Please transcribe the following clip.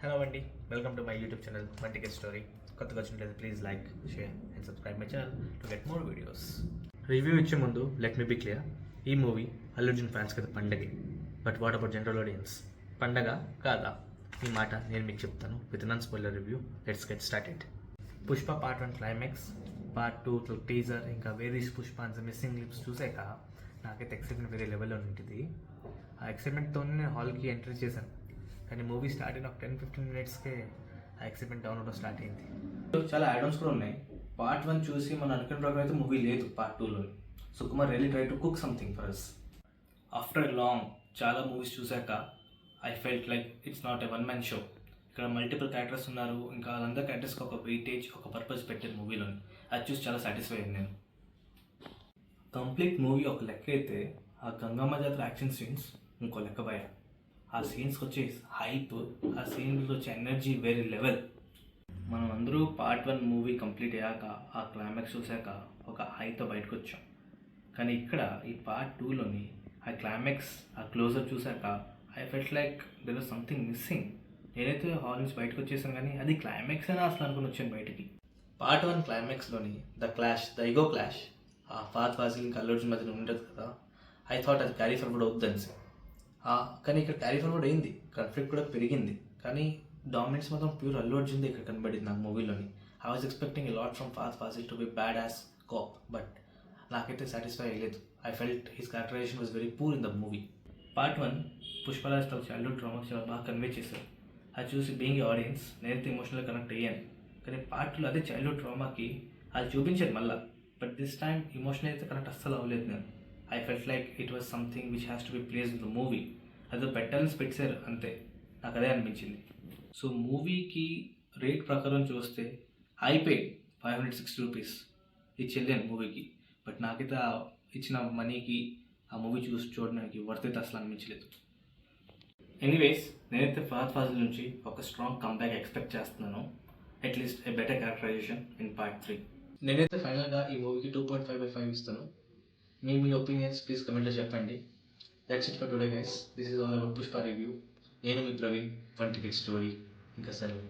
Hello అండి, welcome to my YouTube channel one ticket story. కొత్తగా వచ్చినట్లయితే please like, share and subscribe my channel to get more videos. Review ఇచ్చే ముందు let me be clear, ఈ movie Allu Arjun fans కదా పండగే. But what about general audience? పండగ కాదా? ఈ మాట నేను మీకు చెప్తాను with non spoiler review. Let's get started. Pushpa part 1 climax, part 2 teaser, ఇంకా వేరీస్ పుష్ప అండ్ మిస్సింగ్ లిప్స్ చూసాక నాకైతే ఎక్సైట్మెంట్ వేరే లెవెల్లో ఉంటుంది. ఆ ఎక్సైట్మెంట్తోనే నేను హాల్కి ఎంట్రీ చేశాను. కానీ మూవీ స్టార్ట్ అయిన ఒక 10-15 మినిట్స్కే ఆ ఎక్సైట్మెంట్ డౌన్లోడ్ స్టార్ట్ అయింది. చాలా యాడమ్స్ కూడా ఉన్నాయి. పార్ట్ 1 చూసి మనం అనుకున్న ప్రకారం అయితే మూవీ లేదు పార్ట్ 2లో. Sukumar really try to cook something for us. After long చాలా మూవీస్ చూశాక I felt like it's not a one man show. ఇక్కడ మల్టిపుల్ క్యారెక్టర్స్ ఉన్నారు, ఇంకా వాళ్ళందరి క్యారెక్టర్స్కి ఒక వెయిటేజ్, ఒక పర్పస్ పెట్టారు మూవీలోని. అది చూసి చాలా సాటిస్ఫై అయ్యాను నేను. కంప్లీట్ మూవీ ఒక లెక్క అయితే ఆ గంగమ్మ జాతర యాక్షన్ సీన్స్ ఇంకో లెక్క భయ. ఆ సీన్స్కి వచ్చే హైప్, ఆ సీన్స్కి వచ్చే ఎనర్జీ వేరే లెవెల్. మనం అందరూ పార్ట్ 1 మూవీ కంప్లీట్ అయ్యాక ఆ క్లైమాక్స్ చూశాక ఒక హైతో బయటకు వచ్చాం. కానీ ఇక్కడ ఈ పార్ట్ 2లోని ఆ క్లైమాక్స్, ఆ క్లోజర్ చూశాక I felt like there was something missing. నేనైతే హాల్ నుంచి బయటకు వచ్చేసాను, కానీ అది క్లైమాక్స్ అయినా అసలు అనుకుని వచ్చాను బయటికి. పార్ట్ 1 క్లైమాక్స్లోని ద ఈగో క్లాష్, ఆ ఫాత్ ఫాజిల్ ఇంకా అల్లు అర్జున్ మధ్యన ఉంటుంది కదా, ఐ థాట్ అది క్యారీ ఫార్వర్డ్ అవుతుందని. కానీ ఇక్కడ క్యారీ ఫార్వర్డ్ అయింది, కాన్ఫ్లిక్ట్ కూడా పెరిగింది. కానీ డామినెన్స్ మాత్రం ప్యూర్ అల్లు అర్జున్ది ఇక్కడ కనబడింది నాకు మూవీలోని. I was expecting a lot from Fahadh Faasil to be bad as cop, but నాకైతే సాటిస్ఫై అయ్యలేదు. I felt his characterization was very poor in the movie. Part 1 Pushparaj తో చైల్డ్హుడ్ ట్రామా చాలా బాగా కన్వే చేశారు. అది చూసి బీయింగ్ ఆడియన్స్ నేనైతే ఎమోషనల్గా కనెక్ట్ అయ్యాను. కానీ పార్ట్ 2లో అదే చైల్డ్హుడ్ ట్రామాకి అది చూపించారు మళ్ళీ, బట్ దిస్ టైమ్ ఎమోషనల్ అయితే కనెక్ట్ అస్సలు అవ్వలేదు నేను. I felt like it was something which has to be place in the movie. అదో పెట్టాలని పెట్టారు అంతే, నాకు అదే అనిపించింది. సో మూవీకి రేట్ ప్రకారం చూస్తే ఐ పేడ్ 560 రూపీస్ ఇది చెల్లాను మూవీకి. బట్ నాకైతే ఇచ్చిన మనీకి ఆ మూవీ చూడడానికి వర్త్ అయితే అసలు అనిపించలేదు. ఎనీవేస్, నేనైతే ఫాత్ ఫాజిల్ నుంచి ఒక స్ట్రాంగ్ కంబ్యాక్ ఎక్స్పెక్ట్ చేస్తున్నాను. At least a better characterization in part 3. నేనైతే ఫైనల్గా ఈ మూవీకి 2.5/5 ఇస్తాను. మీ ఒపీనియన్స్ ప్లీజ్ కమెంట్లో చెప్పండి. That's it for today guys. This is all about Pushpa review. నేను మీ ప్రవీణ్, వన్ టికెట్ స్టోరీ. ఇంకా సెలవు.